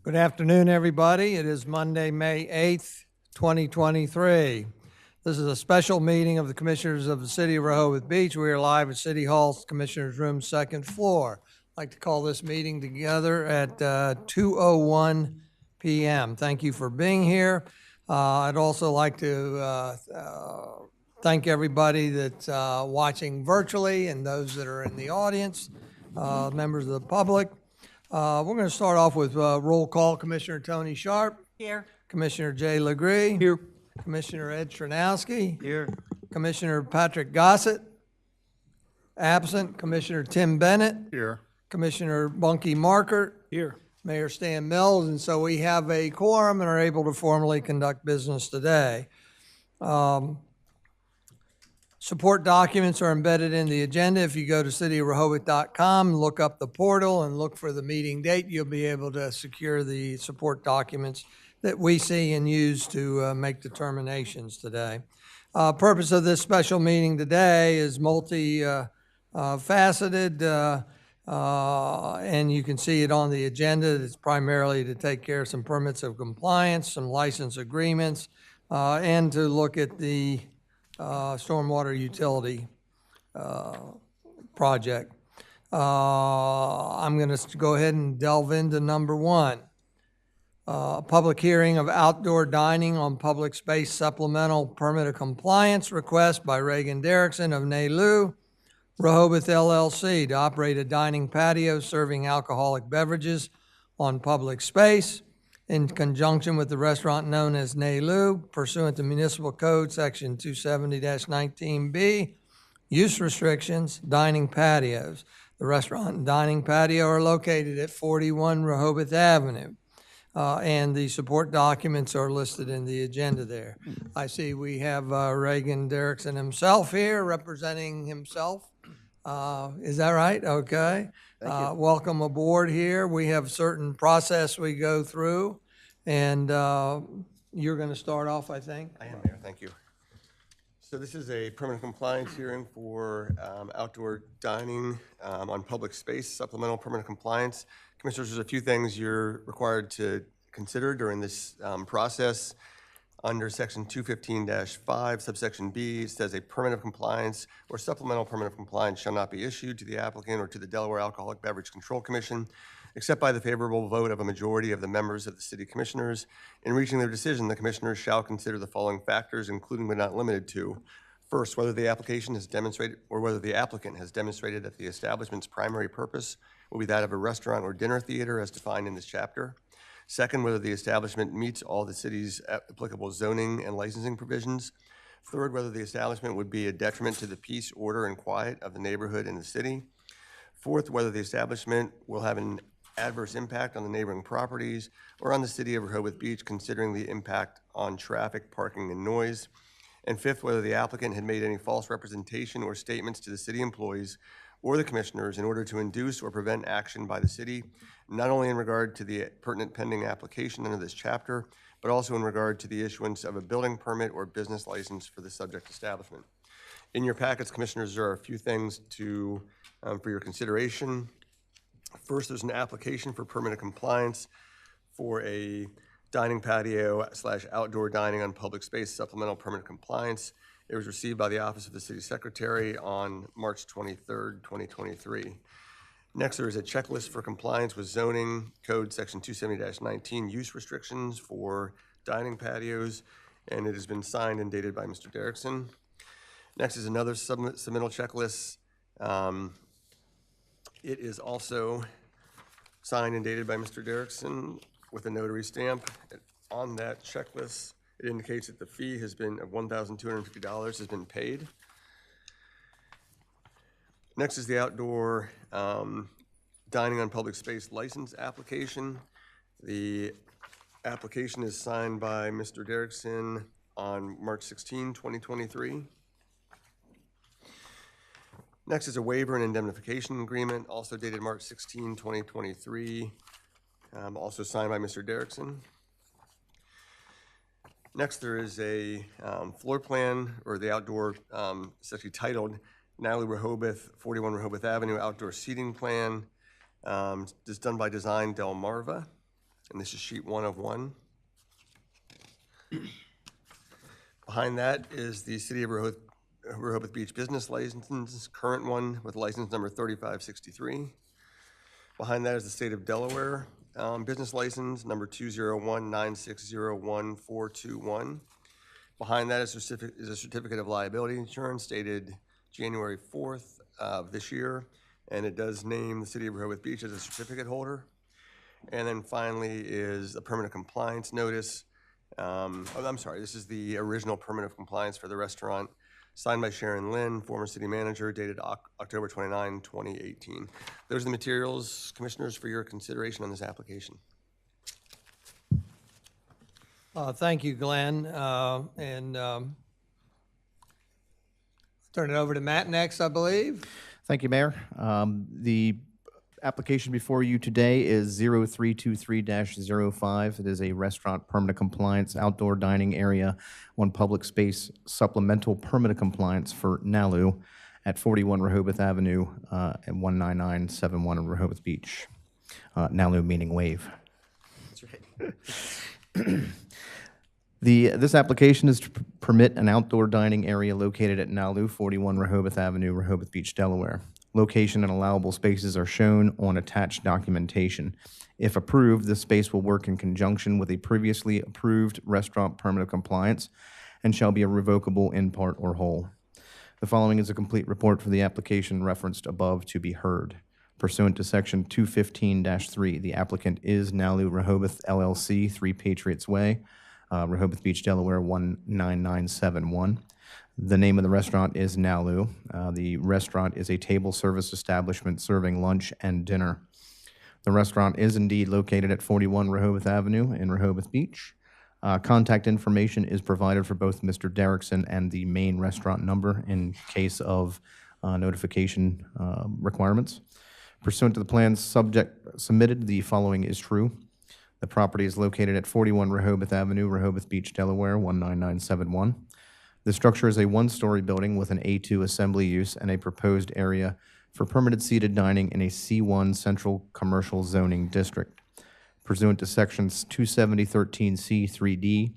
Good afternoon, everybody. It is Monday, May 8th, 2023. This is a special meeting of the Commissioners of the City of Rehoboth Beach. We are live at City Hall's Commissioners Room, second floor. I'd like to call this meeting together at 2:01 p.m. Thank you for being here. I'd also like to thank everybody that's watching virtually and those that are in the audience, members of the public. We're going to start off with roll call. Commissioner Tony Sharp. Here. Commissioner Jay Legree. Here. Commissioner Ed Tranowski. Here. Commissioner Patrick Gossett. Absent. Commissioner Tim Bennett. Here. Commissioner Bunky Markert. Here. Mayor Stan Mills. And so we have a quorum and are able to formally conduct business today. Support documents are embedded in the agenda. If you go to cityofrehoboth.com, look up the portal and look for the meeting date, you'll be able to secure the support documents that we see and use to make determinations today. Purpose of this special meeting today is multi-faceted, and you can see it on the agenda. It's primarily to take care of some permits of compliance, some license agreements, and to look at the stormwater utility project. I'm going to go ahead and delve into number one. Public hearing of outdoor dining on public space supplemental permit of compliance request by Regan Derrickson of Nalu, Rehoboth LLC to operate a dining patio serving alcoholic beverages on public space in conjunction with the restaurant known as Nalu, pursuant to Municipal Code Section 270-19B, use restrictions, dining patios. The restaurant and dining patio are located at 41 Rehoboth Avenue, and the support documents are listed in the agenda there. I see we have Regan Derrickson himself here, representing himself. Is that right? Okay. Welcome aboard here. We have certain process we go through, and you're going to start off, I think. I am, Mayor. Thank you. So this is a permanent compliance hearing for outdoor dining on public space, supplemental permanent compliance. Commissioners, there's a few things you're required to consider during this process. Under section 215-5, subsection B, it says a permit of compliance or supplemental permit of compliance shall not be issued to the applicant or to the Delaware Alcoholic Beverage Control Commission, except by the favorable vote of a majority of the members of the city commissioners. In reaching their decision, the commissioners shall consider the following factors, including but not limited to: first, whether the application has demonstrated or whether the applicant has demonstrated that the establishment's primary purpose will be that of a restaurant or dinner theater as defined in this chapter. Second, whether the establishment meets all the city's applicable zoning and licensing provisions. Third, whether the establishment would be a detriment to the peace, order, and quiet of the neighborhood and the city. Fourth, whether the establishment will have an adverse impact on the neighboring properties or on the city of Rehoboth Beach, considering the impact on traffic, parking, and noise. And fifth, whether the applicant had made any false representation or statements to the city employees or the commissioners in order to induce or prevent action by the city, not only in regard to the pertinent pending application under this chapter, but also in regard to the issuance of a building permit or business license for the subject establishment. In your packets, commissioners, there are a few things to for your consideration. First, there's an application for permit of compliance for a dining patio / outdoor dining on public space supplemental permit of compliance. It was received by the Office of the City Secretary on March 23rd, 2023. Next, there is a checklist for compliance with zoning code section 270-19 use restrictions for dining patios, and it has been signed and dated by Mr. Derrickson. Next is another submittal checklist. It is also signed and dated by Mr. Derrickson with a notary stamp. On that checklist, it indicates that the fee has been of $1,250 has been paid. Next is the outdoor dining on public space license application. The application is signed by Mr. Derrickson on March 16, 2023. Next is a waiver and indemnification agreement, also dated March 16, 2023, also signed by Mr. Derrickson. Next, there is a floor plan, or the outdoor, it's actually titled Nalu Rehoboth, 41 Rehoboth Avenue Outdoor Seating Plan. It's done by Design Delmarva. and this is sheet 1 of 1. Behind that is the City of Rehoboth Beach business license, current one with license number 3563. Behind that is the State of Delaware business license number 201960141. Behind that is a certificate of liability insurance dated January 4th of this year, and it does name the City of Rehoboth Beach as a certificate holder. And then finally is a permanent compliance notice. I'm sorry, this is the original permanent of compliance for the restaurant, signed by Sharon Lynn, former city manager, dated October 29, 2018. Those are the materials, commissioners, for your consideration on this application. Thank you, Glenn. Turn it over to Matt next, I believe. Thank you, Mayor. The application before you today is 0323-05. It is a restaurant permanent compliance outdoor dining area on public space supplemental permanent compliance for Nalu at 41 Rehoboth Avenue and 19971 in Rehoboth Beach. Nalu meaning wave. That's right. This application is to permit an outdoor dining area located at Nalu, 41 Rehoboth Avenue, Rehoboth Beach, Delaware. Location and allowable spaces are shown on attached documentation. If approved, this space will work in conjunction with a previously approved restaurant permit of compliance and shall be irrevocable in part or whole. The following is a complete report for the application referenced above to be heard. Pursuant to Section 215-3, the applicant is Nalu Rehoboth LLC, 3 Patriots Way, Rehoboth Beach, Delaware, 19971. The name of the restaurant is Nalu. The restaurant is a table service establishment serving lunch and dinner. The restaurant is indeed located at 41 Rehoboth Avenue in Rehoboth Beach. Contact information is provided for both Mr. Derrickson and the main restaurant number in case of notification requirements. Pursuant to the plans submitted, the following is true. The property is located at 41 Rehoboth Avenue, Rehoboth Beach, Delaware, 19971. The structure is a one-story building with an A2 assembly use and a proposed area for permitted seated dining in a C1 Central Commercial Zoning District. Pursuant to Sections 27013C3D,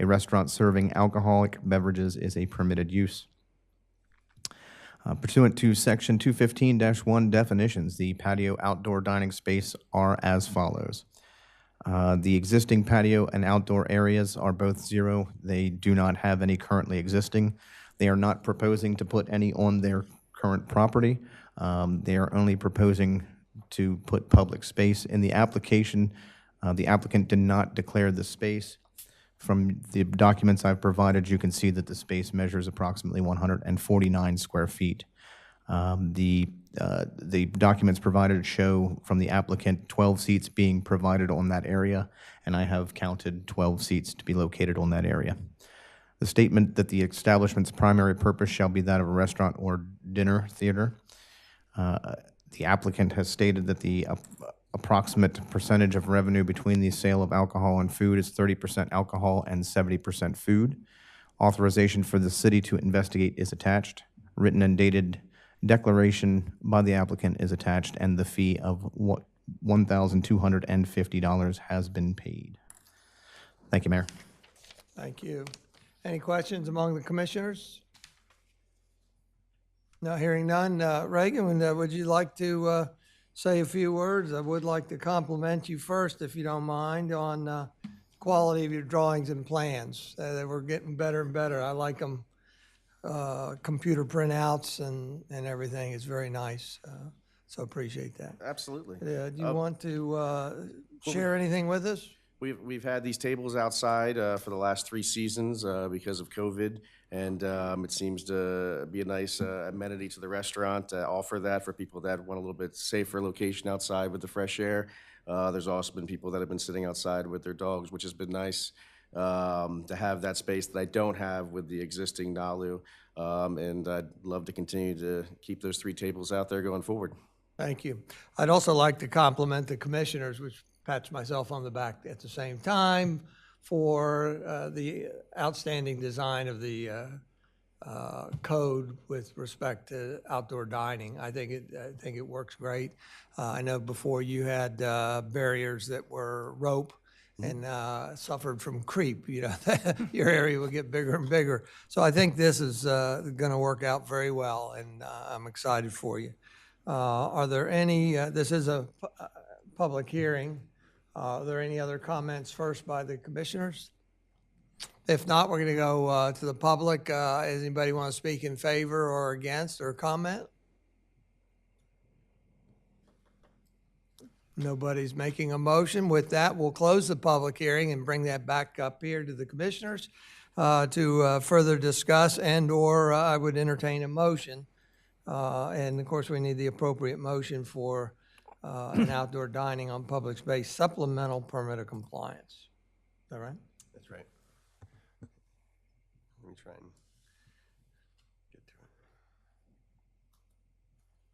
a restaurant serving alcoholic beverages is a permitted use. Pursuant to Section 215-1 definitions, the patio outdoor dining space are as follows. The existing patio and outdoor areas are both 0. They do not have any currently existing. They are not proposing to put any on their current property. They are only proposing to put public space. In the application, the applicant did not declare the space. From the documents I've provided, you can see that the space measures approximately 149 square feet. The documents provided show from the applicant 12 seats being provided on that area, and I have counted 12 seats to be located on that area. The statement that the establishment's primary purpose shall be that of a restaurant or dinner theater. The applicant has stated that the approximate percentage of revenue between the sale of alcohol and food is 30% alcohol and 70% food. Authorization for the city to investigate is attached. Written and dated declaration by the applicant is attached, and the fee of $1,250 has been paid. Thank you, Mayor. Thank you. Any questions among the commissioners? No, hearing none. Regan, would you like to say a few words? I would like to compliment you first, if you don't mind, on quality of your drawings and plans. They were getting better and better. I like them. Computer printouts and everything is very nice. So appreciate that. Absolutely. Do you want to share anything with us? We've had these tables outside for the last 3 seasons because of COVID, and it seems to be a nice amenity to the restaurant to offer that for people that want a little bit safer location outside with the fresh air. There's also been people that have been sitting outside with their dogs, which has been nice to have that space that I don't have with the existing Nalu, and I'd love to continue to keep those 3 tables out there going forward. Thank you. I'd also like to compliment the commissioners, which pats myself on the back at the same time, for the outstanding design of the code with respect to outdoor dining. I think it works great. I know before you had barriers that were rope and suffered from creep, you know, your area would get bigger and bigger. So I think this is going to work out very well, and I'm excited for you. Are there any, this is a public hearing. Are there any other comments first by the commissioners? If not, we're going to go to the public. Does anybody want to speak in favor or against or comment? Nobody's making a motion. With that, we'll close the public hearing and bring that back up here to the commissioners to further discuss and/or I would entertain a motion. And of course, we need the appropriate motion for an outdoor dining on public space supplemental permit of compliance. Is that right? That's right. Let me try and get to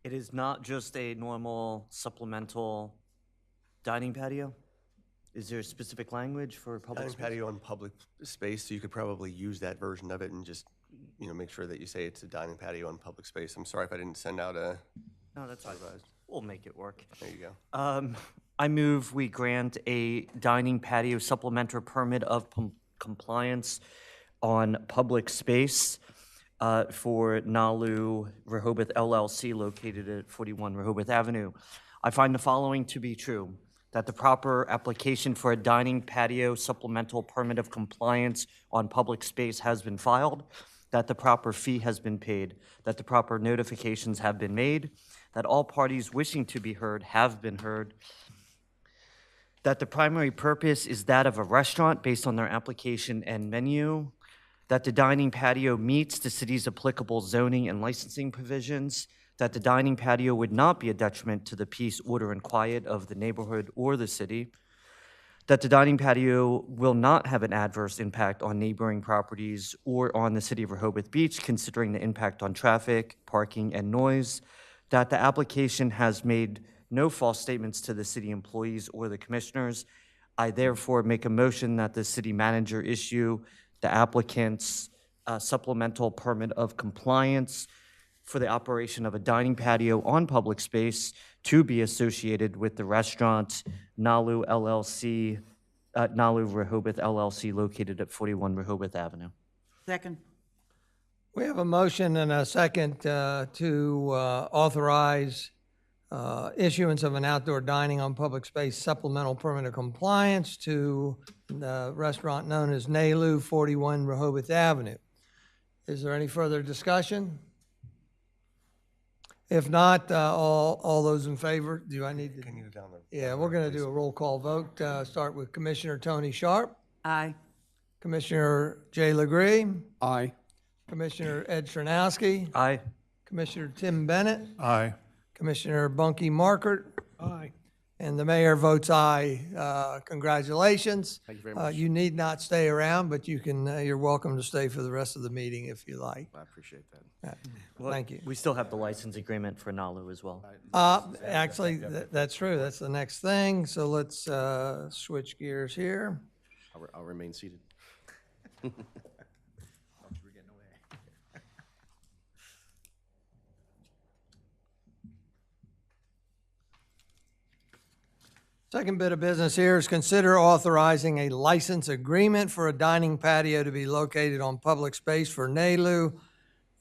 it. It is not just a normal supplemental dining patio? Is there a specific language for public Dining space? patio on public space, so you could probably use that version of it and just, you know, make sure that you say it's a dining patio on public space. I'm sorry if I didn't send out a, No, that's fine. We'll make it work. there you go. I move we grant a dining patio supplemental permit of compliance on public space for Nalu Rehoboth LLC located at 41 Rehoboth Avenue. I find the following to be true: that the proper application for a dining patio supplemental permit of compliance on public space has been filed, that the proper fee has been paid, that the proper notifications have been made, that all parties wishing to be heard have been heard, that the primary purpose is that of a restaurant based on their application and menu, that the dining patio meets the city's applicable zoning and licensing provisions, that the dining patio would not be a detriment to the peace, order, and quiet of the neighborhood or the city, that the dining patio will not have an adverse impact on neighboring properties or on the city of Rehoboth Beach, considering the impact on traffic, parking, and noise, that the application has made no false statements to the city employees or the commissioners. I therefore make a motion that the city manager issue the applicant's supplemental permit of compliance for the operation of a dining patio on public space to be associated with the restaurant Nalu LLC, Nalu Rehoboth LLC located at 41 Rehoboth Avenue. Second. We have a motion and a second to authorize issuance of an outdoor dining on public space supplemental permit of compliance to the restaurant known as Nalu, 41 Rehoboth Avenue. Is there any further discussion? If not, all those in favor, do I need to? Can you go down the? Yeah, we're going to do a roll call vote. Start with Commissioner Tony Sharp, Aye. Commissioner Jay Legree, Aye. Commissioner Ed Chernowski, Aye. Commissioner Tim Bennett, Aye. Commissioner Bunky Markert, Aye. and the mayor votes aye. Congratulations. Thank you very much. You need not stay around, but you can, you're welcome to stay for the rest of the meeting if you like. I appreciate that. Thank you. We still have the license agreement for Nalu as well. Actually, that's true. That's the next thing. So let's switch gears here. I'll remain seated. Second bit of business here is consider authorizing a license agreement for a dining patio to be located on public space for Nalu.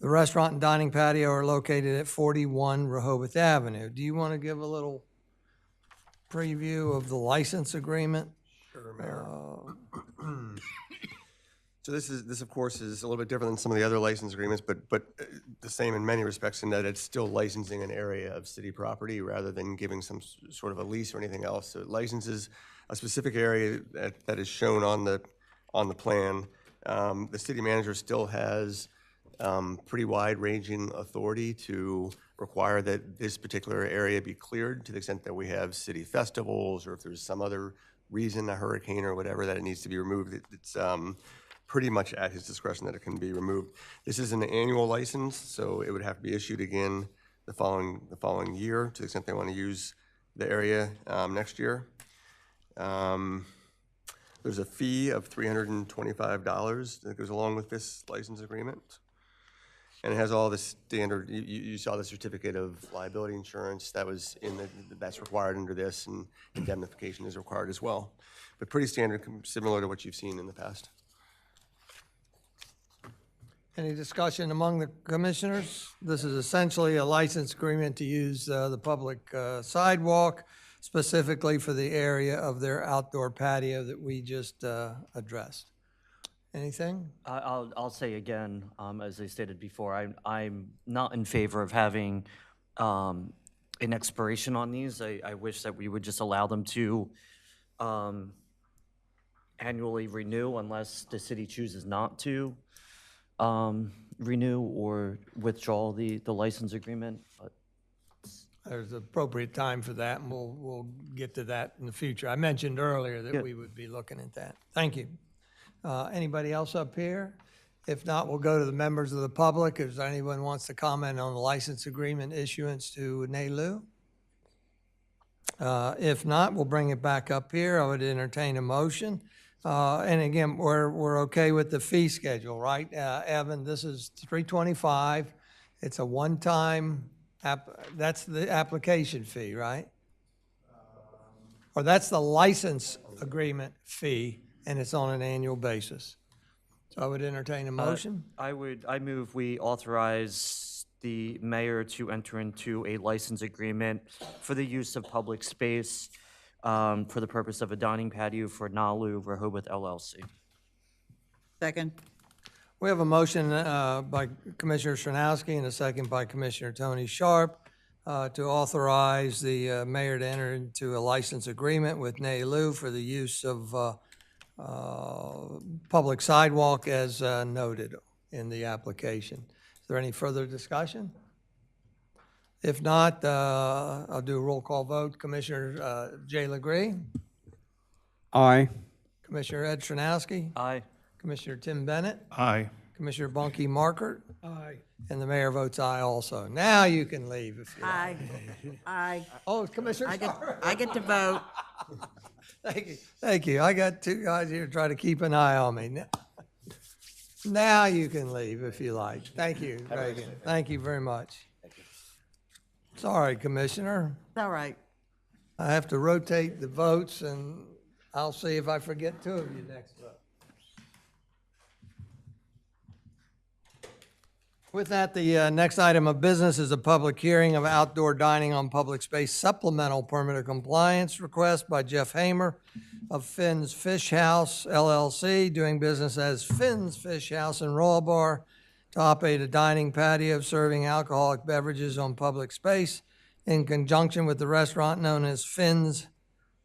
The restaurant and dining patio are located at 41 Rehoboth Avenue. Do you want to give a little preview of the license agreement? Sure, Mayor. So this of course is a little bit different than some of the other license agreements, but the same in many respects in that it's still licensing an area of city property rather than giving some sort of a lease or anything else. So it licenses a specific area that is shown on the plan. The city manager still has pretty wide-ranging authority to require that this particular area be cleared to the extent that we have city festivals or if there's some other reason, a hurricane or whatever, that it needs to be removed. It's pretty much at his discretion that it can be removed. This is an annual license, so it would have to be issued again the following year to the extent they want to use the area next year. There's a fee of $325 that goes along with this license agreement. And it has all the standard, you saw the certificate of liability insurance that was that's required under this, and indemnification is required as well. But pretty standard, similar to what you've seen in the past. Any discussion among the commissioners? This is essentially a license agreement to use the public sidewalk, specifically for the area of their outdoor patio that we just addressed. Anything? I'll say again, as I stated before, I'm not in favor of having an expiration on these. I wish that we would just allow them to annually renew unless the city chooses not to renew or withdraw the license agreement. But There's appropriate time for that, and we'll get to that in the future. I mentioned earlier that we would be looking at that. Thank you. Anybody else up here? If not, we'll go to the members of the public. If anyone wants to comment on the license agreement issuance to Nalu? If not, we'll bring it back up here. I would entertain a motion. And again, we're okay with the fee schedule, right? Evan, this is $325. It's a one-time, that's the application fee, right? Or that's the license agreement fee, and it's on an annual basis. So I would entertain a motion. I move we authorize the mayor to enter into a license agreement for the use of public space for the purpose of a dining patio for Nalu Rehoboth LLC. Second. We have a motion by Commissioner Srnowski and a second by Commissioner Tony Sharp to authorize the mayor to enter into a license agreement with Nalu for the use of public sidewalk as noted in the application. Is there any further discussion? If not, I'll do a roll call vote. Commissioner Jay Legree? Aye. Commissioner Ed Srnowski? Aye. Commissioner Tim Bennett? Aye. Commissioner Bunky Markert? Aye. And the mayor votes aye also. Now you can leave if you like. Aye. Oh, Commissioner Sharp. I get to vote. Thank you. Thank you. I got two guys here trying to keep an eye on me. Now you can leave if you like. Thank you, Regan. Thank you very much. Sorry, Commissioner. It's all right. I have to rotate the votes, and I'll see if I forget two of you next vote. With that, the next item of business is a public hearing of outdoor dining on public space supplemental permit of compliance request by Jeff Hamer of Finn's Fish House LLC, doing business as Finn's Fish House and Raw Bar, to operate a dining patio serving alcoholic beverages on public space in conjunction with the restaurant known as Finn's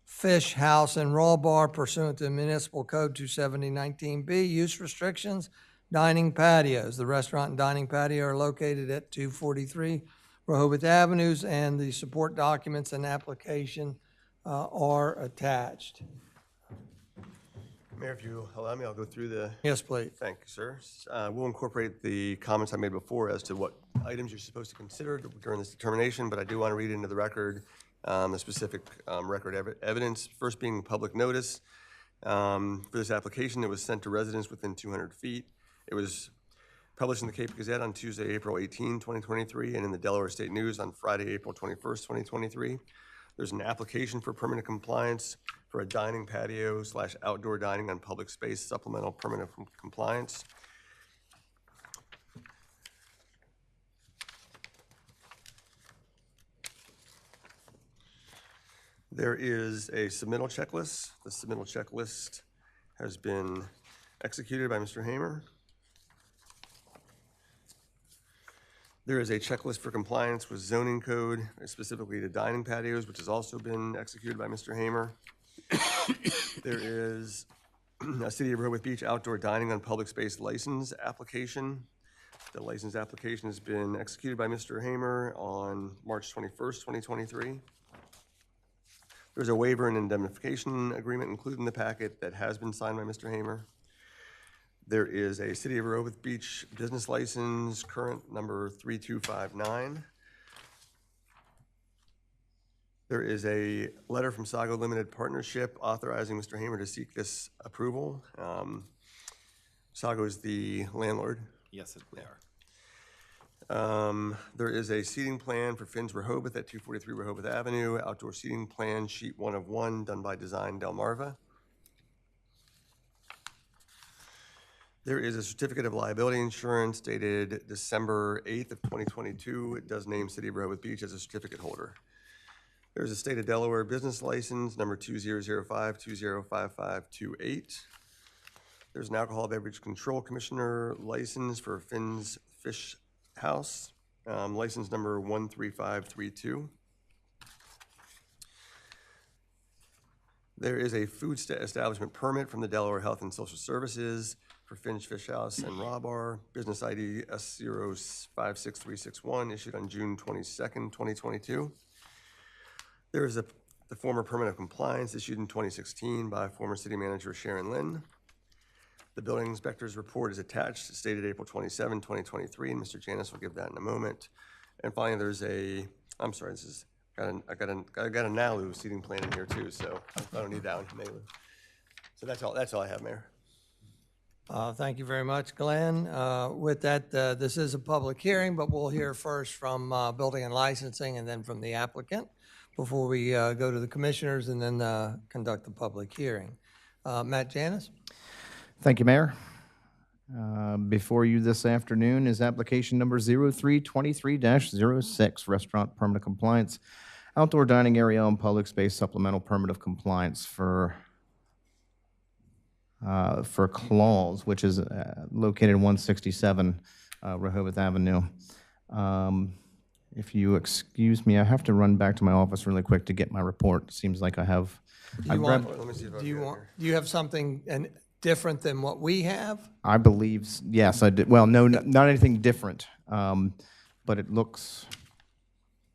Fish House and Raw Bar pursuant to Municipal Code 27019B, use restrictions, dining patios. The restaurant and dining patio are located at 243 Rehoboth Avenues, and the support documents and application are attached. Mayor, if you allow me, I'll go through the. Yes, please. Thank you, sir. We'll incorporate the comments I made before as to what items you're supposed to consider during this determination, but I do want to read into the record the specific record evidence. First being public notice. For this application, it was sent to residents within 200 feet. It was published in the Cape Gazette on Tuesday, April 18, 2023, and in the Delaware State News on Friday, April 21st, 2023. There's an application for permanent compliance for a dining patio / outdoor dining on public space supplemental permanent compliance. There is a submittal checklist. The submittal checklist has been executed by Mr. Hamer. There is a checklist for compliance with zoning code, specifically to dining patios, which has also been executed by Mr. Hamer. There is a City of Rehoboth Beach outdoor dining on public space license application. The license application has been executed by Mr. Hamer on March 21st, 2023. There's a waiver and indemnification agreement included in the packet that has been signed by Mr. Hamer. There is a City of Rehoboth Beach business license, current number 3259. There is a letter from Sago Limited Partnership authorizing Mr. Hamer to seek this approval. Sago is the landlord. Yes, they are. There is a seating plan for Finn's Rehoboth at 243 Rehoboth Avenue. Outdoor seating plan, sheet 1 of 1, done by Design Delmarva. There is a certificate of liability insurance dated December 8th of 2022. It does name City of Rehoboth Beach as a certificate holder. There's a State of Delaware business license, number 2005-205528. There's an Alcohol Beverage Control Commissioner license for Finn's Fish House, license number 13532. There is a food establishment permit from the Delaware Health and Social Services for Finn's Fish House and Raw Bar, business ID S056361, issued on June 22nd, 2022. There is the former permit of compliance issued in 2016 by former city manager Sharon Lynn. The building inspector's report is attached, stated April 27, 2023, and Mr. Janis will give that in a moment. And finally, there's a, I'm sorry, this is, I got a Nalu seating plan in here too, so I don't need that one, Nalu. So that's all I have, Mayor. Thank you very much, Glenn. With that, this is a public hearing, but we'll hear first from Building and Licensing and then from the applicant before we go to the commissioners and then conduct the public hearing. Matt Janis? Thank you, Mayor. Before you this afternoon is application number 0323-06, Restaurant Permit of Compliance, Outdoor Dining Area on Public Space Supplemental Permit of Compliance for Claws, which is located 167 Rehoboth Avenue. If you excuse me, I have to run back to my office really quick to get my report. Seems like I have. Let me see if do you have something different than what we have? I believe, yes, I did. Well, no, not anything different, but it looks.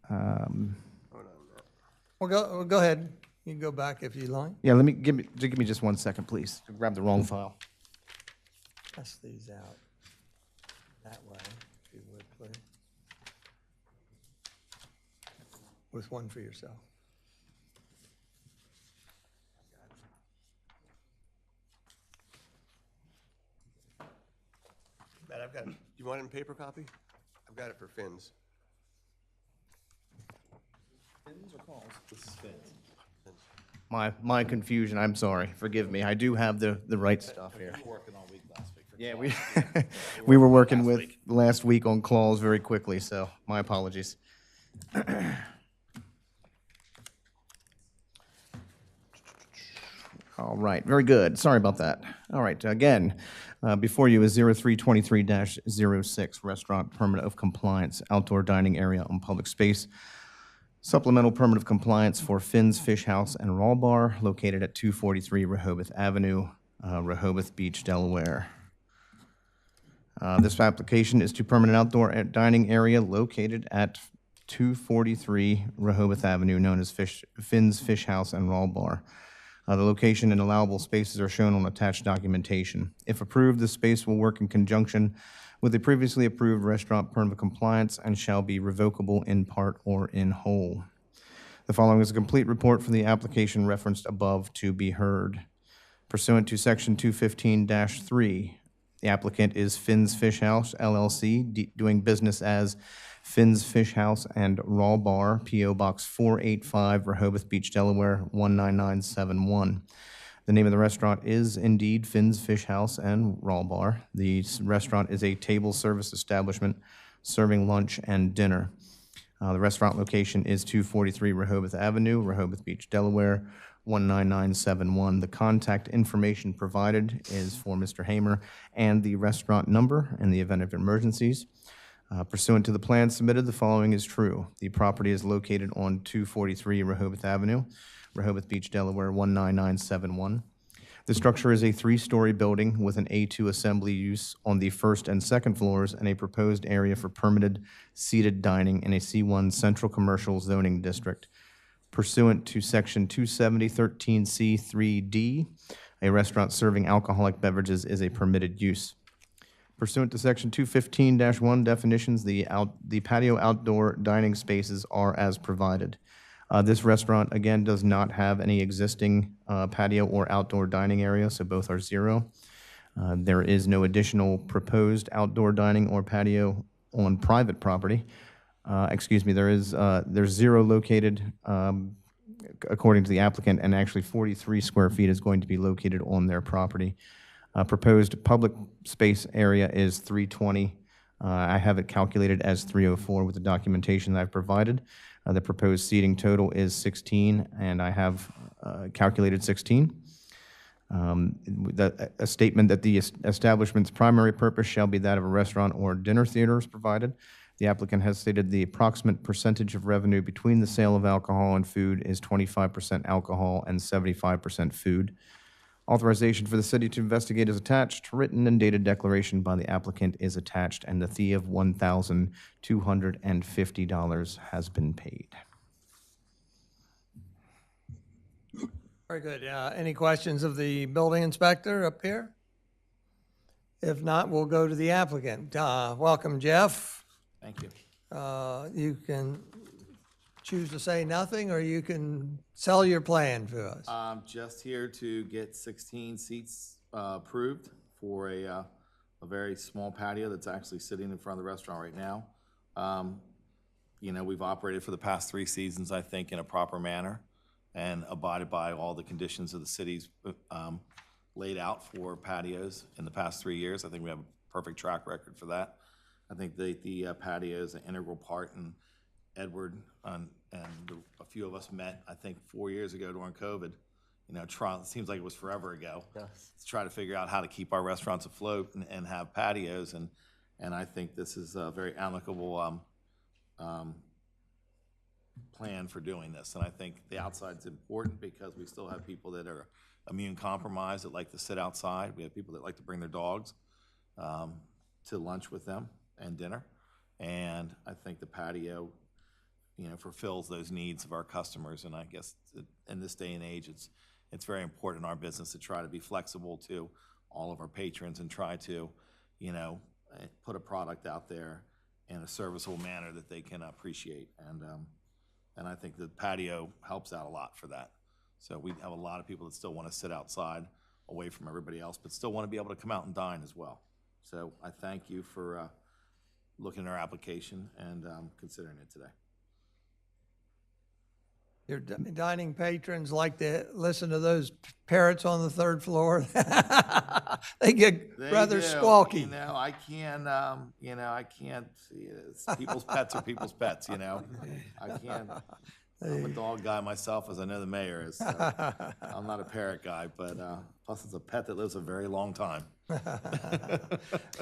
Well, go ahead. You can go back if you like. Yeah, give me just 1 second, please. I grabbed the wrong file. Pass these out that way, if you would, please. With one for yourself. Matt, I've got it. Do you want it in paper copy? I've got it for Finn's. Finn's or Calls? This is Finn's. My confusion, I'm sorry. Forgive me. I do have the right stuff here. We were working all week last week. Yeah, we were working with last week on calls very quickly, so my apologies. All right, very good. Sorry about that. All right, again, before you is 0323-06, Restaurant Permit of Compliance, Outdoor Dining Area on Public Space, Supplemental Permit of Compliance for Finn's Fish House and Raw Bar, located at 243 Rehoboth Avenue, Rehoboth Beach, Delaware. This application is to permit an outdoor dining area located at 243 Rehoboth Avenue, known as Finn's Fish House and Raw Bar. The location and allowable spaces are shown on attached documentation. If approved, the space will work in conjunction with a previously approved restaurant permit of compliance and shall be revocable in part or in whole. The following is a complete report for the application referenced above to be heard. Pursuant to Section 215-3, the applicant is Finn's Fish House, LLC, doing business as Finn's Fish House and Raw Bar, P.O. Box 485, Rehoboth Beach, Delaware, 19971. The name of the restaurant is indeed Finn's Fish House and Raw Bar. The restaurant is a table service establishment serving lunch and dinner. The restaurant location is 243 Rehoboth Avenue, Rehoboth Beach, Delaware, 19971. The contact information provided is for Mr. Hamer and the restaurant number in the event of emergencies. Pursuant to the plan submitted, the following is true. The property is located on 243 Rehoboth Avenue, Rehoboth Beach, Delaware, 19971. The structure is a 3-story building with an A2 assembly use on the first and second floors and a proposed area for permitted seated dining in a C1 Central Commercial Zoning District. Pursuant to Section 270-13C3D, a restaurant serving alcoholic beverages is a permitted use. Pursuant to Section 215-1 definitions, the patio outdoor dining spaces are as provided. This restaurant, again, does not have any existing patio or outdoor dining area, so both are 0. There is no additional proposed outdoor dining or patio on private property. There's 0 located, according to the applicant, and actually 43 square feet is going to be located on their property. Proposed public space area is 320. I have it calculated as 304 with the documentation that I've provided. The proposed seating total is 16, and I have calculated 16. A statement that the establishment's primary purpose shall be that of a restaurant or dinner theater is provided. The applicant has stated the approximate percentage of revenue between the sale of alcohol and food is 25% alcohol and 75% food. Authorization for the city to investigate is attached. Written and dated declaration by the applicant is attached, and the fee of $1,250 has been paid. Very good. Any questions of the building inspector up here? If not, we'll go to the applicant. Welcome, Jeff. Thank you. You can choose to say nothing, or you can sell your plan to us. I'm just here to get 16 seats approved for a very small patio that's actually sitting in front of the restaurant right now. You know, we've operated for the past 3 seasons, I think, in a proper manner and abided by all the conditions of the city's laid out for patios in the past 3 years. I think we have a perfect track record for that. I think the patio is an integral part, and Edward and a few of us met, I think, 4 years ago during COVID. You know, it seems like it was forever ago. Yes. To try to figure out how to keep our restaurants afloat and have patios, and I think this is a very amicable plan for doing this. And I think the outside's important because we still have people that are immune compromised that like to sit outside. We have people that like to bring their dogs to lunch with them and dinner. And I think the patio, you know, fulfills those needs of our customers. And I guess in this day and age, it's very important in our business to try to be flexible to all of our patrons and try to, you know, put a product out there in a serviceable manner that they can appreciate. And I think the patio helps out a lot for that. So we have a lot of people that still want to sit outside away from everybody else, but still want to be able to come out and dine as well. So I thank you for looking at our application and considering it today. Your dining patrons like to listen to those parrots on the 3rd floor. They get rather squawky. You know, I can't. People's pets are people's pets. You know, I can't. I'm a dog guy myself, as I know the mayor is. So I'm not a parrot guy, but plus it's a pet that lives a very long time.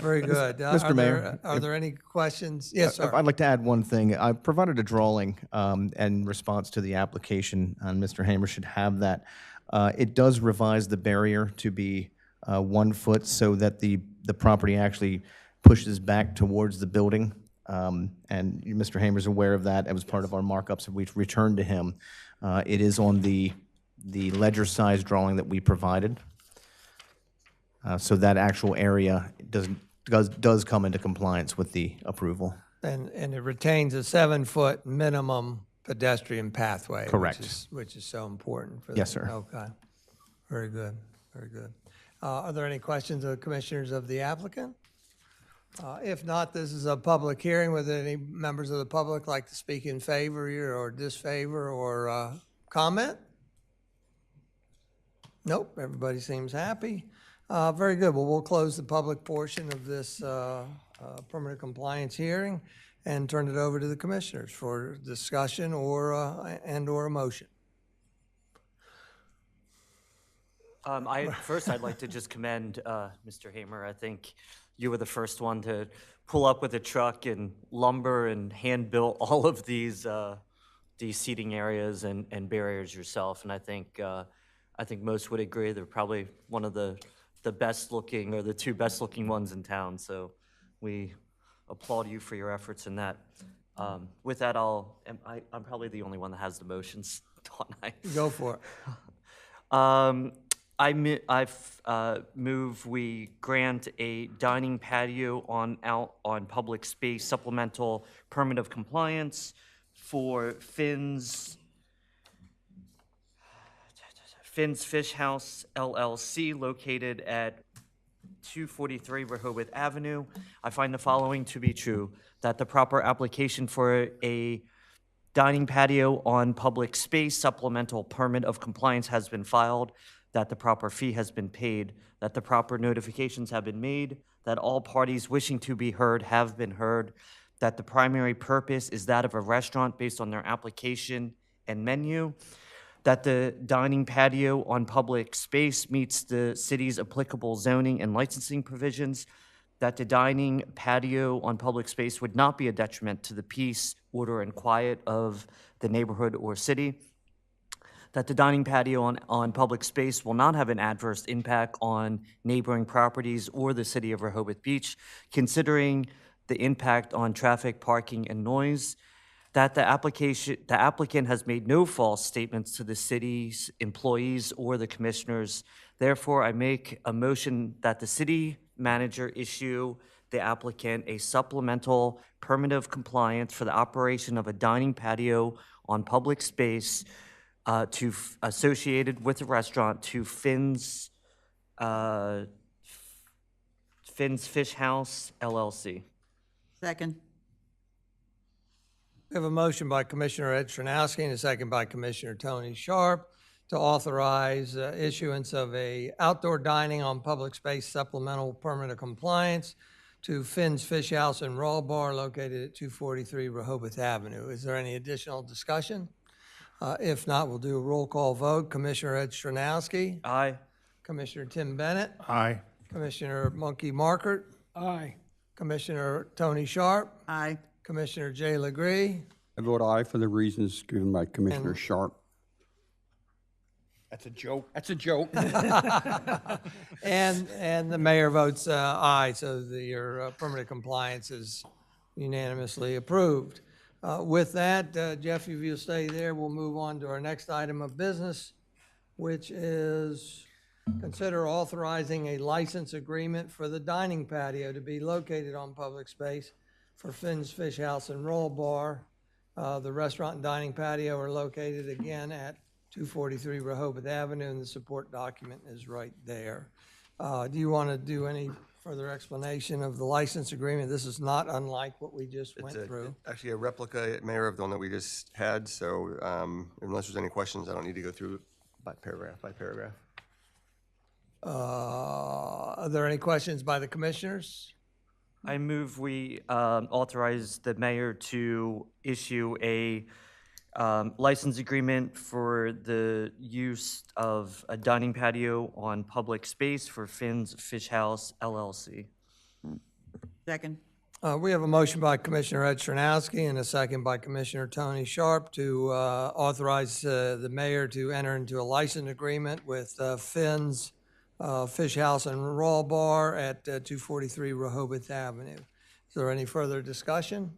Very good. Mr. Mayor, are there any questions? Yes, sir. I'd like to add one thing. I provided a drawing in response to the application, and Mr. Hamer should have that. It does revise the barrier to be 1 foot so that the property actually pushes back towards the building. And Mr. Hamer's aware of that. It was part of our markups that we've returned to him. It is on the ledger size drawing that we provided. So that actual area does come into compliance with the approval. And it retains a 7-foot minimum pedestrian pathway. Correct. Which is so important for Yes, sir. Okay. Very good. Very good. Are there any questions of the commissioners of the applicant? If not, this is a public hearing. Would any members of the public like to speak in favor or disfavor or comment? Nope, everybody seems happy. Very good. Well, we'll close the public portion of this permanent compliance hearing and turn it over to the commissioners for discussion or a motion. I'd like to just commend Mr. Hamer. I think you were the first one to pull up with a truck and lumber and hand-built all of these seating areas and barriers yourself. And I think most would agree they're probably one of the best looking or the 2 best looking ones in town. So we applaud you for your efforts in that. With that, I'm probably the only one that has the motions tonight. Go for it. I've move we grant a dining patio on public space supplemental permit of compliance for Finn's Fish House LLC located at 243 Rehoboth Avenue. I find the following to be true, that the proper application for a dining patio on public space supplemental permit of compliance has been filed, that the proper fee has been paid, that the proper notifications have been made, that all parties wishing to be heard have been heard, that the primary purpose is that of a restaurant based on their application and menu, that the dining patio on public space meets the city's applicable zoning and licensing provisions, that the dining patio on public space would not be a detriment to the peace, order, and quiet of the neighborhood or city, that the dining patio on public space will not have an adverse impact on neighboring properties or the city of Rehoboth Beach, considering the impact on traffic, parking, and noise, that the applicant has made no false statements to the city's employees or the commissioners. Therefore, I make a motion that the city manager issue the applicant a supplemental permit of compliance for the operation of a dining patio on public space associated with the restaurant to Finn's Fish House LLC. Second. We have a motion by Commissioner Ed Chernowski and a second by Commissioner Tony Sharp to authorize issuance of a outdoor dining on public space supplemental permit of compliance to Finn's Fish House and Raw Bar located at 243 Rehoboth Avenue. Is there any additional discussion? If not, we'll do a roll call vote. Commissioner Ed Chernowski, Aye. Commissioner Tim Bennett, Aye. Commissioner Monkey Markert, Aye. Commissioner Tony Sharp, Aye. Commissioner Jay Legree, I vote aye for the reasons given by Commissioner Sharp. That's a joke. That's a joke. and the mayor votes aye, so your permanent compliance is unanimously approved. With that, Jeff, if you'll stay there, we'll move on to our next item of business, which is consider authorizing a license agreement for the dining patio to be located on public space for Finn's Fish House and Roll Bar. The restaurant and dining patio are located again at 243 Rehoboth Avenue, and the support document is right there. Do you want to do any further explanation of the license agreement? This is not unlike what we just went through. Actually a replica, Mayor, of the one that we just had, so unless there's any questions, I don't need to go through by paragraph by paragraph. Are there any questions by the commissioners? I move we authorize the mayor to issue a license agreement for the use of a dining patio on public space for Finn's Fish House LLC. Second. We have a motion by Commissioner Ed Chernowski and a second by Commissioner Tony Sharp to authorize the mayor to enter into a license agreement with Finn's Fish House and Raw Bar at 243 Rehoboth Avenue. Is there any further discussion?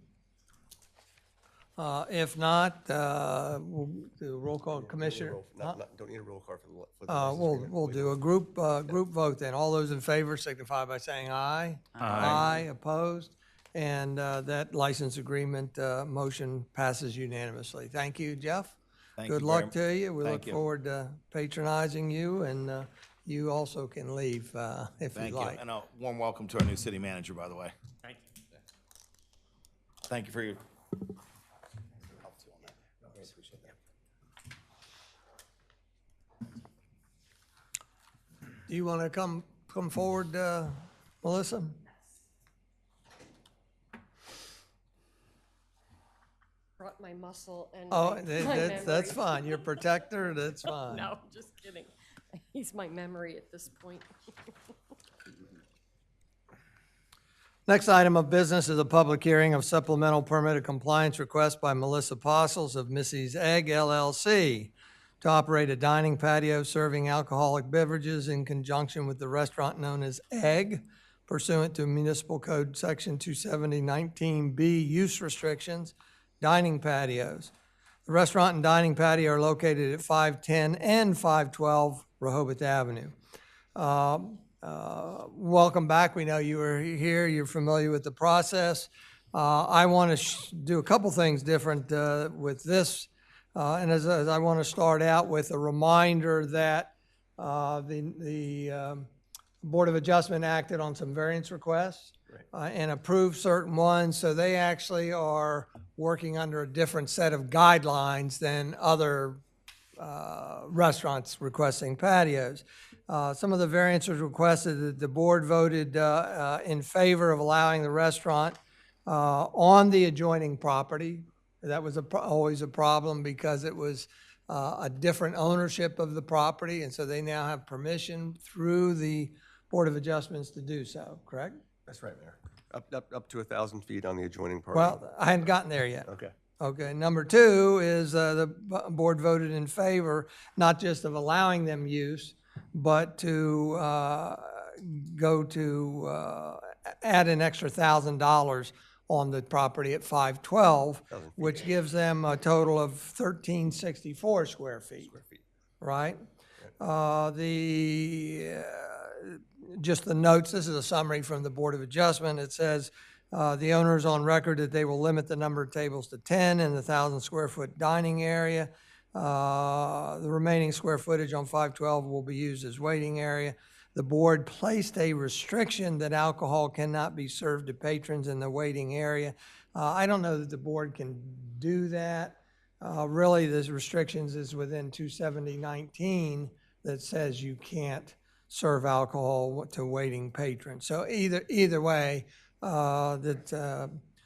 If not, we'll do a roll call. Commissioner? Don't need a roll call for the license agreement. We'll do a group vote then. All those in favor signify by saying aye. Aye. Opposed? And that license agreement motion passes unanimously. Thank you, Jeff. Good luck to you. We look forward to patronizing you, and you also can leave if you'd Thank you. like. And a warm welcome to our new city manager, by the way. Thank you. Thank you for your Do you want to come forward, Melissa? Brought my muscle and Oh, my that's memory. fine. Your protector, that's fine. No, just kidding. He's my memory at this point. Next item of business is a public hearing of supplemental permit of compliance request by Melissa Postles of Missi's Egg LLC to operate a dining patio serving alcoholic beverages in conjunction with the restaurant known as Egg pursuant to Municipal Code Section 270-19B use restrictions, dining patios. The restaurant and dining patio are located at 510 and 512 Rehoboth Avenue. Welcome back. We know you were here. You're familiar with the process. I want to do a couple things different with this. And as I want to start out with a reminder that the Board of Adjustment acted on some variance requests and approved certain ones, so they actually are working under a different set of guidelines than other restaurants requesting patios. Some of the variances requested, that the board voted in favor of allowing the restaurant on the adjoining property. That was always a problem because it was a different ownership of the property, and so they now have permission through the Board of Adjustments to do so, correct? That's right, Mayor. Up to 1,000 feet on the adjoining party. Well, I hadn't gotten there yet. Okay. Okay, number two is the board voted in favor, not just of allowing them use, but to go to add an extra $1,000 on the property at 512, which gives them a total of 1,364 square feet, right? Just the notes, this is a summary from the Board of Adjustment. It says, the owner is on record that they will limit the number of tables to 10 in the 1,000 square foot dining area. The remaining square footage on 512 will be used as waiting area. The board placed a restriction that alcohol cannot be served to patrons in the waiting area. I don't know that the board can do that. Really, this restrictions is within 270-19 that says you can't serve alcohol to waiting patrons. So either way,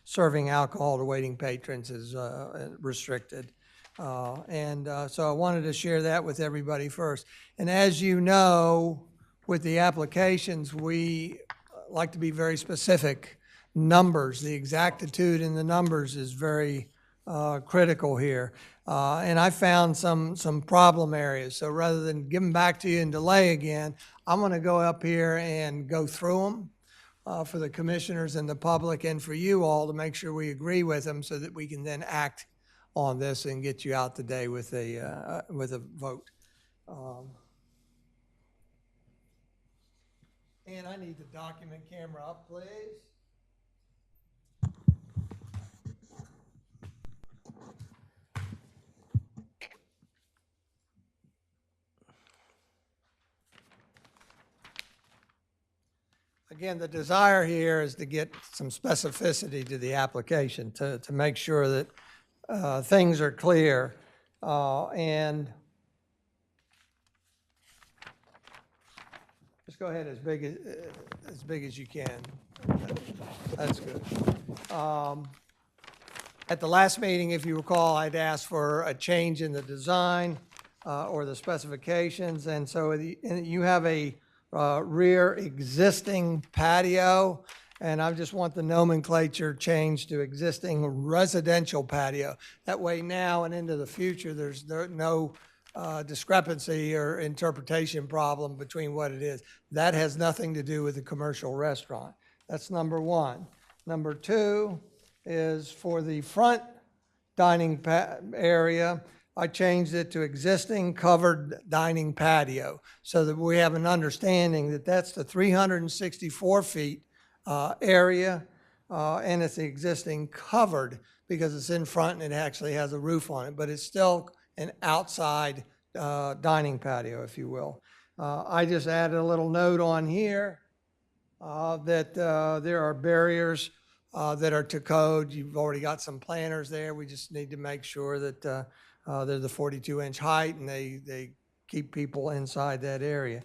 serving alcohol to waiting patrons is restricted. So I wanted to share that with everybody first. And as you know, with the applications, we like to be very specific. Numbers, the exactitude in the numbers is very critical here. And I found some problem areas. So rather than give them back to you and delay again, I'm going to go up here and go through them for the commissioners and the public and for you all to make sure we agree with them so that we can then act on this and get you out today with a vote. And I need the document camera up, please. Again, the desire here is to get some specificity to the application to make sure that things are clear. And just go ahead as big as you can. That's good. At the last meeting, if you recall, I'd asked for a change in the design or the specifications. And so you have a rear existing patio, and I just want the nomenclature changed to existing residential patio. That way now and into the future, there's no discrepancy or interpretation problem between what it is. That has nothing to do with the commercial restaurant. That's number one. Number two is for the front dining area, I changed it to existing covered dining patio so that we have an understanding that that's the 364 feet area, and it's the existing covered because it's in front and it actually has a roof on it, but it's still an outside dining patio, if you will. I just added a little note on here that there are barriers that are to code. You've already got some planters there. We just need to make sure that they're the 42-inch height and they keep people inside that area.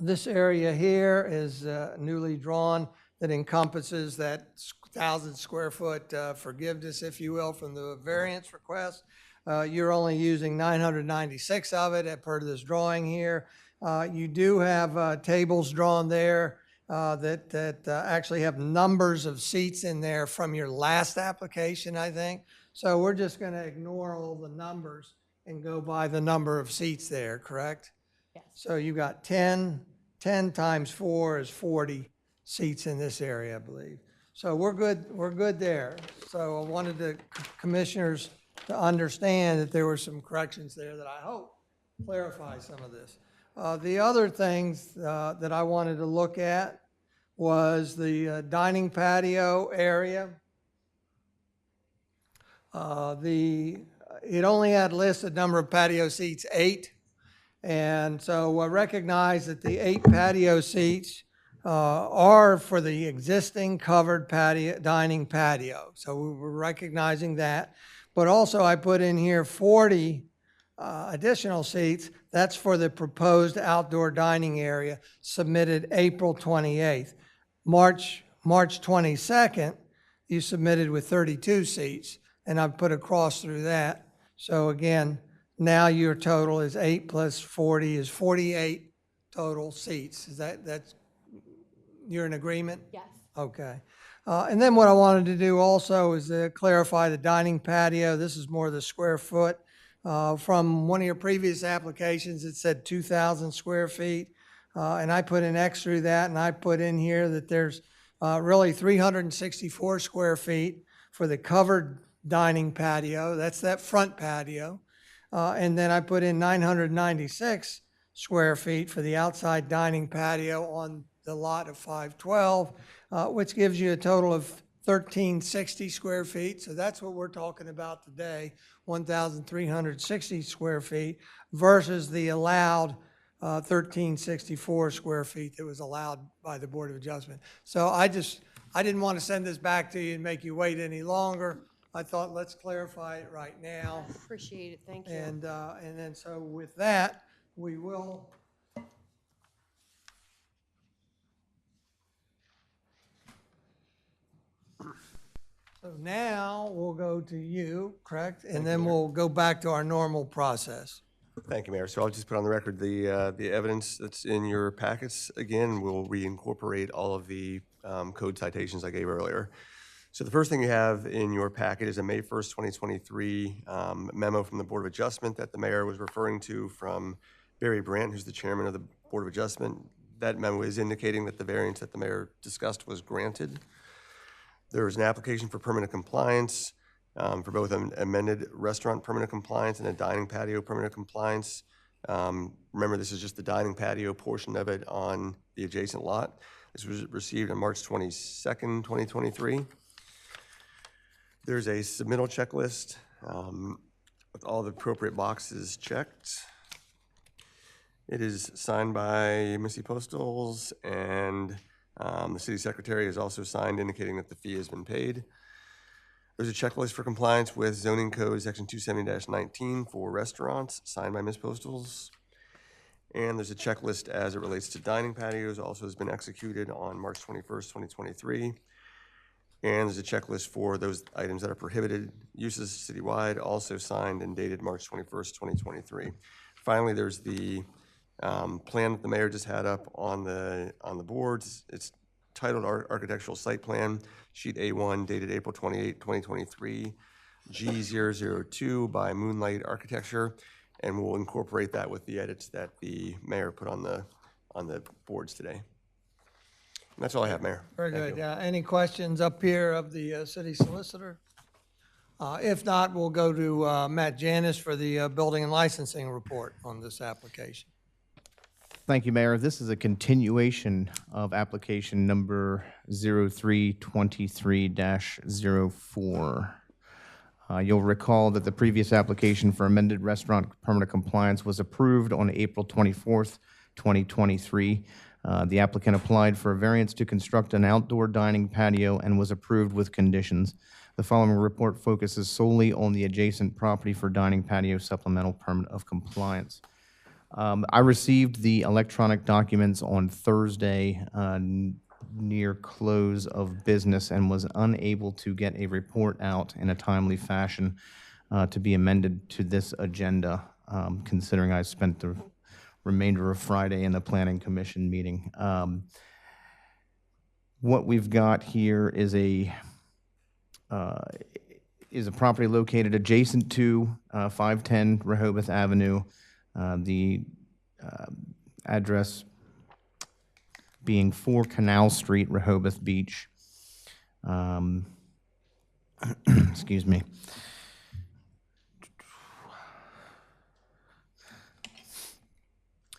This area here is newly drawn that encompasses that 1,000 square foot forgiveness, if you will, from the variance request. You're only using 996 of it per this drawing here. You do have tables drawn there that actually have numbers of seats in there from your last application, I think. So we're just going to ignore all the numbers and go by the number of seats there, correct? Yes. So you got 10 times 4 is 40 seats in this area, I believe. So we're good there. So I wanted the commissioners to understand that there were some corrections there that I hope clarify some of this. The other things that I wanted to look at was the dining patio area. It only had listed number of patio seats 8, And so I recognize that the 8 patio seats are for the existing covered patio, dining patio. So we're recognizing that. But also I put in here 40 additional seats. That's for the proposed outdoor dining area submitted April 28th. March 22nd, you submitted with 32 seats, and I've put a cross through that. So again, now your total is 8 plus 40 is 48 total seats. Is that's, you're in agreement? Yes. Okay. And then what I wanted to do also is clarify the dining patio. This is more the square foot. From one of your previous applications, it said 2,000 square feet. And I put an X through that, and I put in here that there's really 364 square feet for the covered dining patio. That's that front patio. And then I put in 996 square feet for the outside dining patio on the lot of 512, which gives you a total of 1,360 square feet. So that's what we're talking about today, 1,360 square feet versus the allowed 1,364 square feet that was allowed by the Board of Adjustment. So I didn't want to send this back to you and make you wait any longer. I thought, let's clarify it right now. Appreciate it, thank you. And then, so with that, we will. So now we'll go to you, correct? And then we'll go back to our normal process. Thank you, Mayor. So I'll just put on the record the evidence that's in your packets. Again, we'll reincorporate all of the code citations I gave earlier. So the first thing you have in your packet is a May 1st, 2023 memo from the Board of Adjustment that the mayor was referring to from Barry Brandt, who's the chairman of the Board of Adjustment. That memo is indicating that the variance that the mayor discussed was granted. There was an application for permanent compliance for both an amended restaurant permanent compliance and a dining patio permanent compliance. Remember, this is just the dining patio portion of it on the adjacent lot. This was received on March 22nd, 2023. There's a submittal checklist with all the appropriate boxes checked. It is signed by Missi Postles, and the city secretary has also signed indicating that the fee has been paid. There's a checklist for compliance with zoning code section 270-19 for restaurants, signed by Ms. Postles. And there's a checklist as it relates to dining patios, also has been executed on March 21st, 2023. And there's a checklist for those items that are prohibited uses citywide, also signed and dated March 21st, 2023. Finally, there's the plan that the mayor just had up on the boards. It's titled Architectural Site Plan, Sheet A1, dated April 28, 2023, G002 by Moonlight Architecture, and we'll incorporate that with the edits that the mayor put on the boards today. And that's all I have, Mayor. Very Thank good. you. Any questions up here of the city solicitor? If not, we'll go to Matt Janis for the building and licensing report on this application. Thank you, Mayor. This is a continuation of application number 0323-04. You'll recall that the previous application for amended restaurant permanent compliance was approved on April 24th, 2023. The applicant applied for a variance to construct an outdoor dining patio and was approved with conditions. The following report focuses solely on the adjacent property for dining patio supplemental permit of compliance. I received the electronic documents on Thursday near close of business and was unable to get a report out in a timely fashion to be amended to this agenda, considering I spent the remainder of Friday in the Planning Commission meeting. What we've got here is a property located adjacent to 510 Rehoboth Avenue. The address being 4 Canal Street, Rehoboth Beach. Excuse me.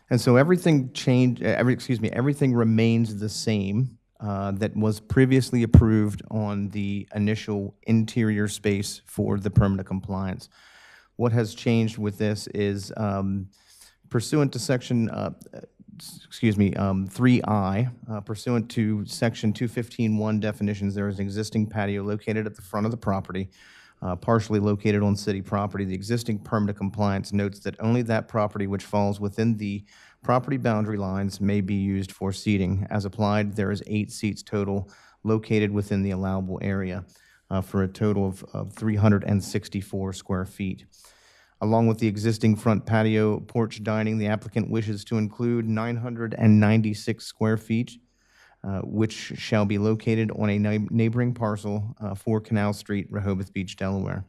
And so everything changed, everything remains the same that was previously approved on the initial interior space for the permanent compliance. What has changed with this is Pursuant to section, 3I, pursuant to section 215-1 definitions, there is an existing patio located at the front of the property, partially located on city property. The existing permit of compliance notes that only that property which falls within the property boundary lines may be used for seating. As applied, there is 8 seats total located within the allowable area, for a total of 364 square feet. Along with the existing front patio porch dining, the applicant wishes to include 996 square feet, which shall be located on a neighboring parcel, 4 Canal Street, Rehoboth Beach, Delaware.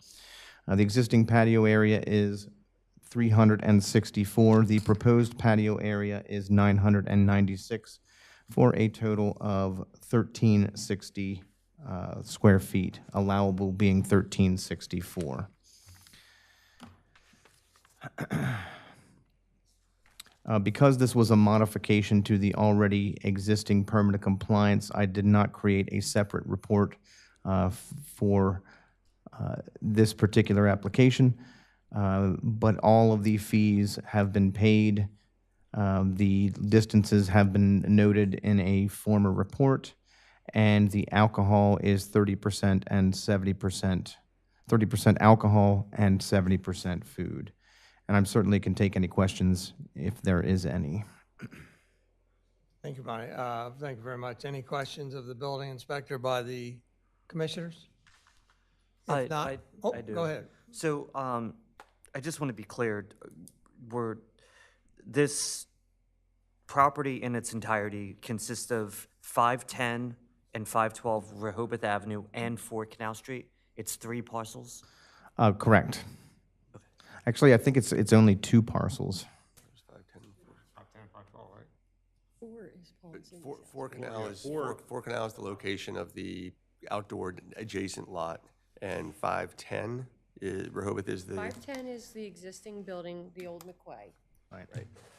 The existing patio area is 364. The proposed patio area is 996, for a total of 1,360 square feet, allowable being 1,364. Because this was a modification to the already existing permit of compliance, I did not create a separate report for this particular application, but all of the fees have been paid. The distances have been noted in a former report, and the alcohol is 30% and 70%, 30% alcohol and 70% food. And I certainly can take any questions if there is any. Thank you, Bonnie. Thank you very much. Any questions of the building inspector by the commissioners? If not, I do. go ahead. So I just want to be clear, this property in its entirety consists of 510 and 512 Rehoboth Avenue and 4 Canal Street? It's 3 parcels? Correct. Actually, I think it's only 2 parcels. 4 is Paul and Cindy's house. Four Canal is the location of the outdoor adjacent lot, and 510 is, Rehoboth is the. 510 is the existing building, the old McQuay. Right.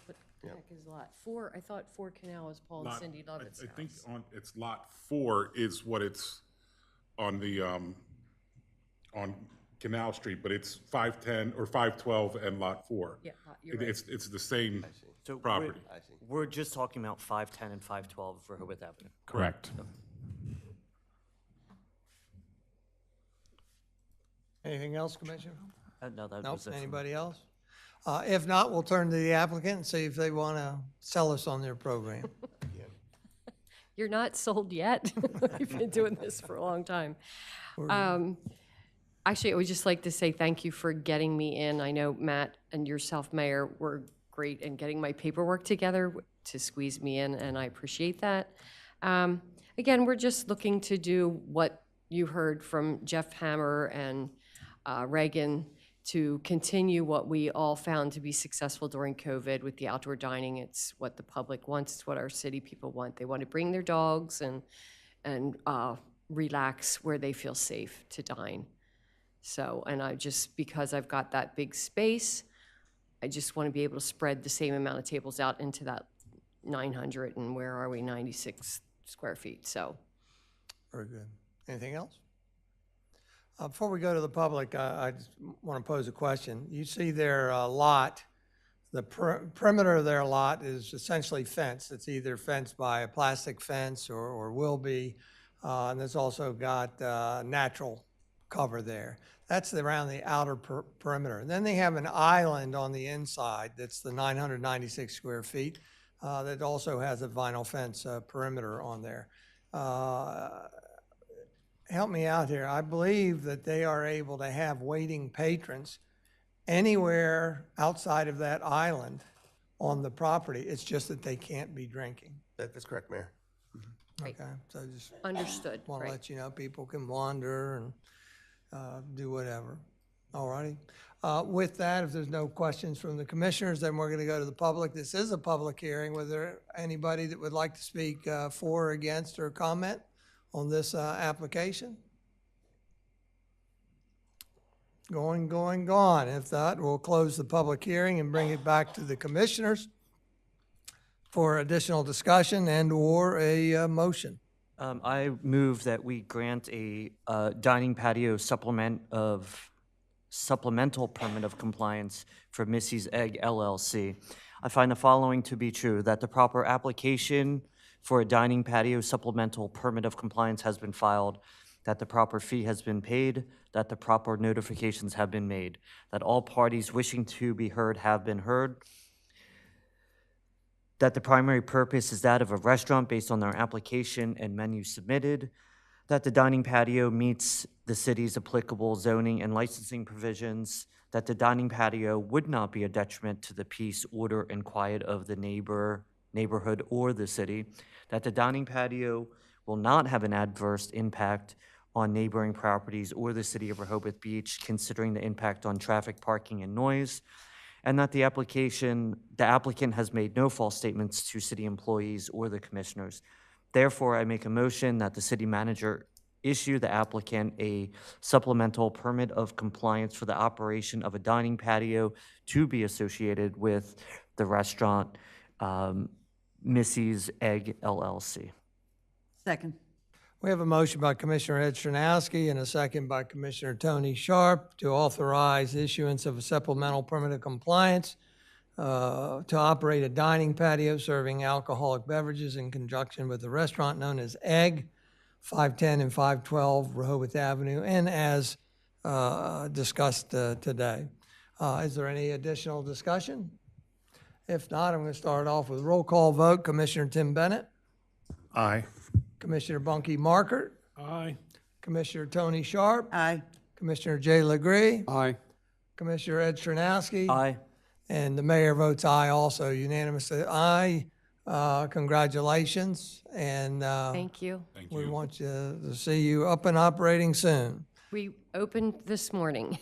What the heck is lot 4? I thought 4 Canal was Paul and Cindy Lovett's I house. think it's lot 4 is what it's on the, on Canal Street, but it's 510 or 512 and lot 4. Yeah, you're right. It's the same So property. we're just talking about 510 and 512 Rehoboth Avenue. Correct. Anything else, Commissioner? No, that Nope. was it. for me. Anybody else? If not, we'll turn to the applicant and see if they want to sell us on their program. You're not sold yet? We've been doing this for a long time. Actually, I would just like to say thank you for getting me in. I know Matt and yourself, Mayor, were great in getting my paperwork together to squeeze me in, and I appreciate that. Again, we're just looking to do what you heard from Jeff Hammer and Regan, to continue what we all found to be successful during COVID with the outdoor dining. It's what the public wants. It's what our city people want. They want to bring their dogs and relax where they feel safe to dine. So, and I just, because I've got that big space, I just want to be able to spread the same amount of tables out into that 900 and where are we, 96 square feet. So, Very good. Anything else? Before we go to the public, I just want to pose a question. You see their lot, the perimeter of their lot is essentially fenced. It's either fenced by a plastic fence or will be, and it's also got natural cover there. That's around the outer perimeter. And then they have an island on the inside that's the 996 square feet that also has a vinyl fence perimeter on there. Help me out here. I believe that they are able to have waiting patrons anywhere outside of that island on the property. It's just that they can't be drinking. That's correct, Mayor. Right. Okay, so just understood, want to right. let you know people can wander and do whatever. All righty. With that, if there's no questions from the commissioners, then we're going to go to the public. This is a public hearing. Was there anybody that would like to speak for or against or comment on this application? Going, gone. If not, we'll close the public hearing and bring it back to the commissioners for additional discussion and/or a motion. I move that we grant a dining patio supplemental permit of compliance for Missi's Egg LLC I find the following to be true, that the proper application for a dining patio supplemental permit of compliance has been filed, that the proper fee has been paid, that the proper notifications have been made, that all parties wishing to be heard have been heard, that the primary purpose is that of a restaurant based on their application and menu submitted, that the dining patio meets the city's applicable zoning and licensing provisions, that the dining patio would not be a detriment to the peace, order, and quiet of the neighborhood or the city, that the dining patio will not have an adverse impact on neighboring properties or the city of Rehoboth Beach, considering the impact on traffic, parking, and noise, and that the applicant has made no false statements to city employees or the commissioners. Therefore, I make a motion that the city manager issue the applicant a supplemental permit of compliance for the operation of a dining patio to be associated with the restaurant Missi's Egg LLC. Second. We have a motion by Commissioner Ed Chernowski and a second by Commissioner Tony Sharp to authorize issuance of a supplemental permit of compliance to operate a dining patio serving alcoholic beverages in conjunction with the restaurant known as Egg, 510 and 512 Rehoboth Avenue, and as discussed today. Is there any additional discussion? If not, I'm going to start off with roll call vote. Commissioner Tim Bennett. Aye. Commissioner Bunky Markert. Aye. Commissioner Tony Sharp. Aye. Commissioner Jay Legree. Aye. Commissioner Ed Chernowski. Aye. And the mayor votes aye also, unanimously aye. Congratulations, and Thank you. Thank we you. want you to see you up and operating soon. We opened this morning,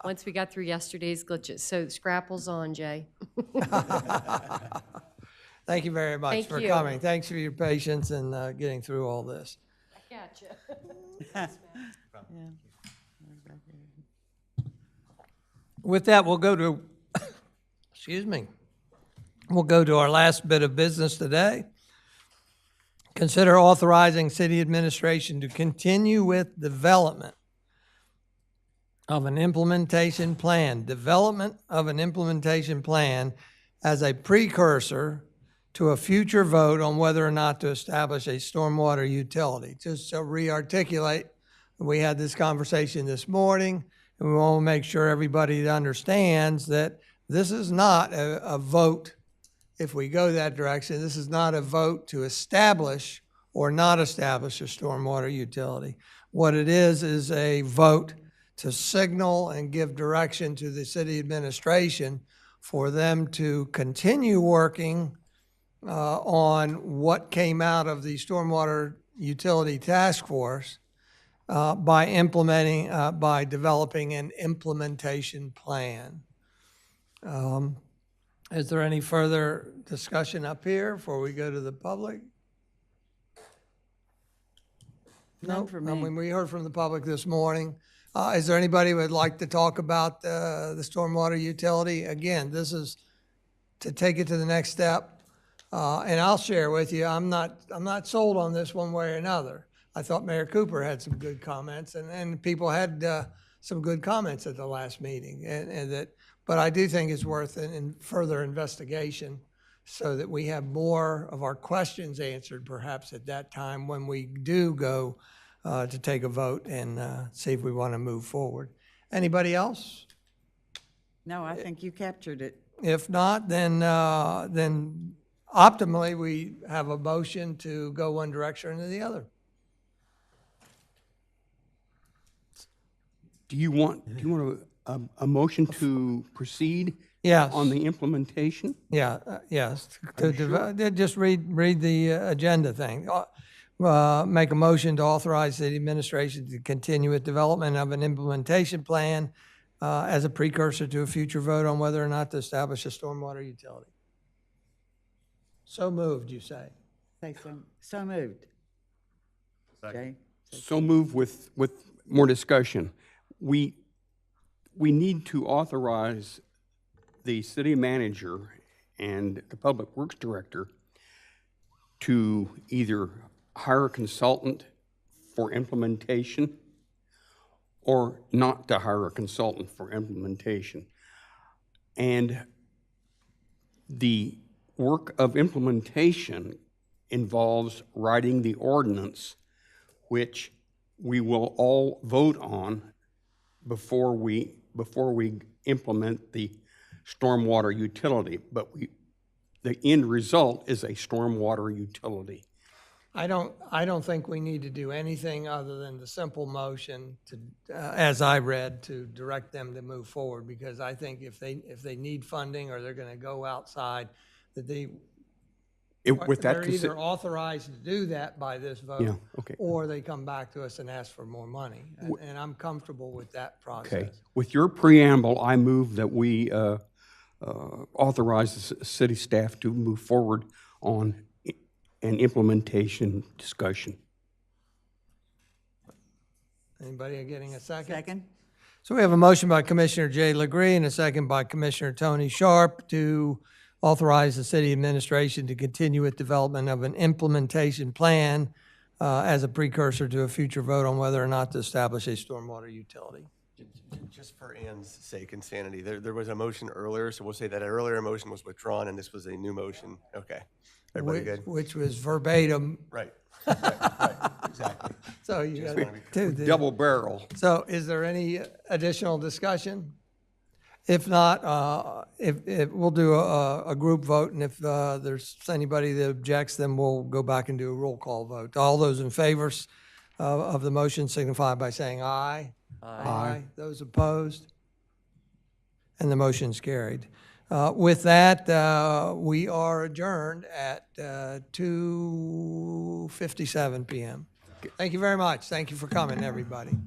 once we got through yesterday's glitches. So Scrapple's on, Jay. Thank you very much Thank for you. coming. Thanks for your patience and getting through all this. Gotcha. With that, we'll go to, excuse me, we'll go to our last bit of business today. Consider authorizing city administration to continue with development of an implementation plan, as a precursor to a future vote on whether or not to establish a stormwater utility. Just to re-articulate, we had this conversation this morning, and we want to make sure everybody understands that this is not a vote. If we go that direction, this is not a vote to establish or not establish a stormwater utility. What it is a vote to signal and give direction to the city administration for them to continue working on what came out of the Stormwater Utility Task Force by developing an implementation plan. Is there any further discussion up here before we go to the public? None No, for I me. mean, we heard from the public this morning. Is there anybody who would like to talk about the stormwater utility? Again, this is to take it to the next step. And I'll share with you, I'm not sold on this one way or another. I thought Mayor Cooper had some good comments, and people had some good comments at the last meeting, but I do think it's worth further investigation so that we have more of our questions answered perhaps at that time when we do go to take a vote and see if we want to move forward. Anybody else? No, I think you captured it. If not, then optimally, we have a motion to go one direction or the other. Do you want a motion to proceed Yes. on the implementation? Yeah, yes. Just read the agenda thing. Make a motion to authorize city administration to continue with development of an implementation plan as a precursor to a future vote on whether or not to establish a stormwater utility. So moved, you say? Say so moved. Jay? So move with more discussion. We need to authorize the city manager and the public works director to either hire a consultant for implementation or not to hire a consultant for implementation. And The work of implementation involves writing the ordinance, which we will all vote on before we implement the stormwater utility. But the end result is a stormwater utility. I don't think we need to do anything other than the simple motion to, as I read, to direct them to move forward, because I think if they need funding or they're gonna go outside, that With that, they're either authorized to do that by this vote. Yeah, okay. Or they come back to us and ask for more money, and I'm comfortable with that okay. process. With your preamble, I move that we authorize the city staff to move forward on an implementation discussion. Anybody getting a second? Second? So we have a motion by Commissioner Jay Legree and a second by Commissioner Tony Sharp to authorize the city administration to continue with development of an implementation plan as a precursor to a future vote on whether or not to establish a stormwater utility. Just for Ann's sake and sanity, there was a motion earlier, so we'll say that earlier motion was withdrawn and this was a new motion. Okay. Everybody good? Which was verbatim, Right. Right, exactly. so you got two. Double barrel. So is there any additional discussion? If not, if we'll do a group vote, and if there's anybody that objects, then we'll go back and do a roll call vote. All those in favor of the motion signify by saying aye. Aye. Those opposed? And the motion's carried. With that, we are adjourned at 2:57 p.m. Thank you very much. Thank you for coming, everybody.